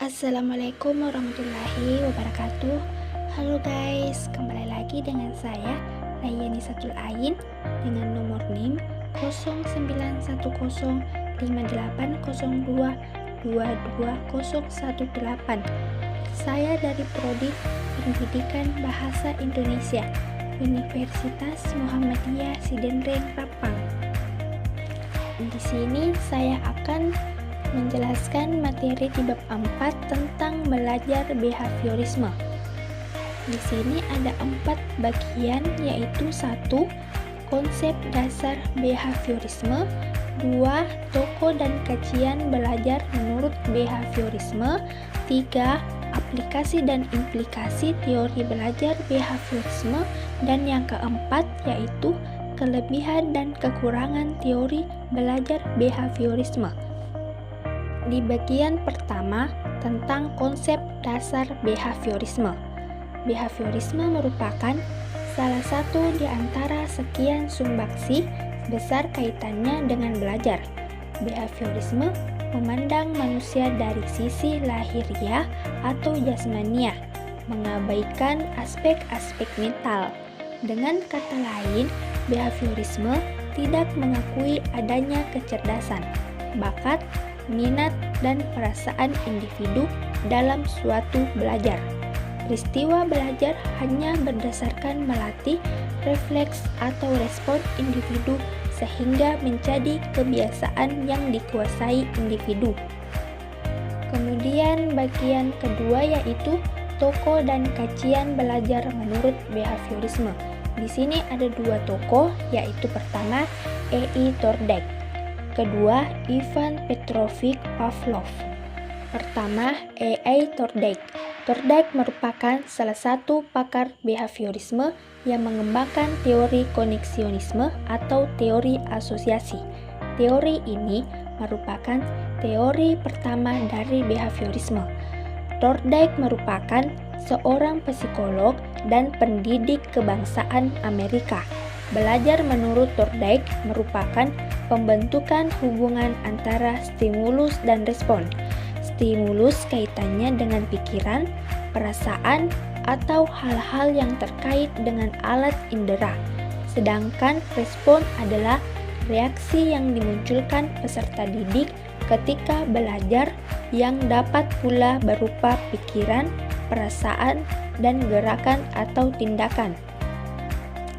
Assalamualaikum warahmatullahi wabarakatuh. Halo guys, kembali lagi dengan saya Layani Satul Ain dengan nomor NIM 09105802221018. Saya dari Prodi Pendidikan Bahasa Indonesia, Universitas Muhammadiyah Sidenreng Rapang. Di sini saya akan menjelaskan materi di bab 4 tentang belajar behaviorisme. Di sini ada 4 bagian, yaitu 1. Konsep dasar behaviorisme, 2. Toko dan kajian belajar menurut behaviorisme, 3. Aplikasi dan implikasi teori belajar behaviorisme, dan yang keempat yaitu kelebihan dan kekurangan teori belajar behaviorisme. Di bagian pertama tentang konsep dasar behaviorisme. Behaviorisme merupakan salah satu di antara sekian sumbangsih besar kaitannya dengan belajar. Behaviorisme memandang manusia dari sisi lahiriah atau jasmaniah, mengabaikan aspek-aspek mental. Dengan kata lain, behaviorisme tidak mengakui adanya kecerdasan, bakat, minat, dan perasaan individu dalam suatu belajar. Peristiwa belajar hanya berdasarkan melatih refleks atau respon individu sehingga menjadi kebiasaan yang dikuasai individu. Kemudian bagian kedua yaitu toko dan kajian belajar menurut behaviorisme. Di sini ada 2 tokoh, yaitu pertama E.I. Thorndike, kedua Ivan Petrovich Pavlov. Pertama, E.I. Thorndike. Thorndike merupakan salah satu pakar behaviorisme yang mengembangkan teori koneksionisme atau teori asosiasi. Teori ini merupakan teori pertama dari behaviorisme. Thorndike merupakan seorang psikolog dan pendidik kebangsaan Amerika. Belajar menurut Thorndike merupakan pembentukan hubungan antara stimulus dan respon. Stimulus kaitannya dengan pikiran, perasaan, atau hal-hal yang terkait dengan alat indera. Sedangkan respon adalah reaksi yang dimunculkan peserta didik ketika belajar yang dapat pula berupa pikiran, perasaan, dan gerakan atau tindakan.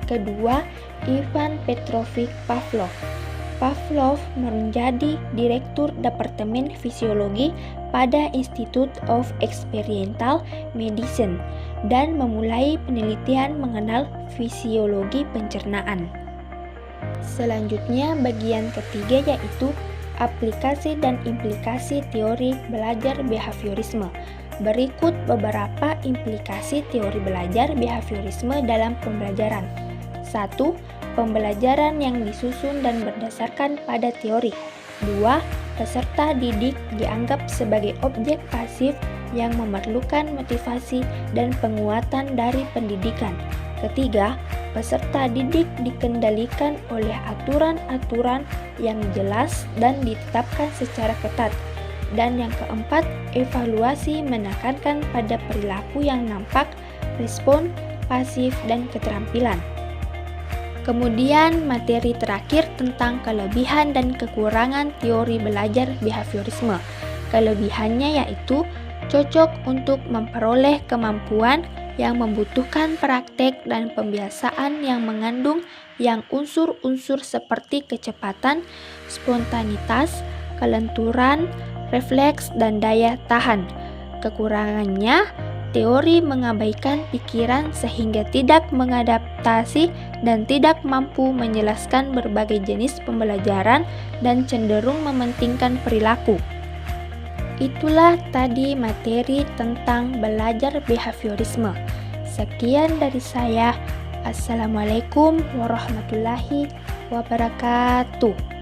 Kedua, Ivan Petrovich Pavlov. Pavlov menjadi direktur Departemen Fisiologi pada Institute of Experimental Medicine dan memulai penelitian mengenal fisiologi pencernaan. Selanjutnya, bagian ketiga yaitu aplikasi dan implikasi teori belajar behaviorisme. Berikut beberapa implikasi teori belajar behaviorisme dalam pembelajaran. 1. Pembelajaran yang disusun dan berdasarkan pada teori. 2. Peserta didik dianggap sebagai objek pasif yang memerlukan motivasi dan penguatan dari pendidikan. Ketiga, peserta didik dikendalikan oleh aturan-aturan yang jelas dan ditetapkan secara ketat. Dan yang keempat, evaluasi menekankan pada perilaku yang nampak, respon, pasif, dan keterampilan. Kemudian materi terakhir tentang kelebihan dan kekurangan teori belajar behaviorisme. Kelebihannya yaitu cocok untuk memperoleh kemampuan yang membutuhkan praktek dan pembiasaan yang mengandung unsur-unsur seperti kecepatan, spontanitas, kelenturan, refleks, dan daya tahan. Kekurangannya, teori mengabaikan pikiran sehingga tidak mengadaptasi dan tidak mampu menjelaskan berbagai jenis pembelajaran dan cenderung mementingkan perilaku. Itulah tadi materi tentang belajar behaviorisme. Sekian dari saya. Assalamualaikum warahmatullahi wabarakatuh.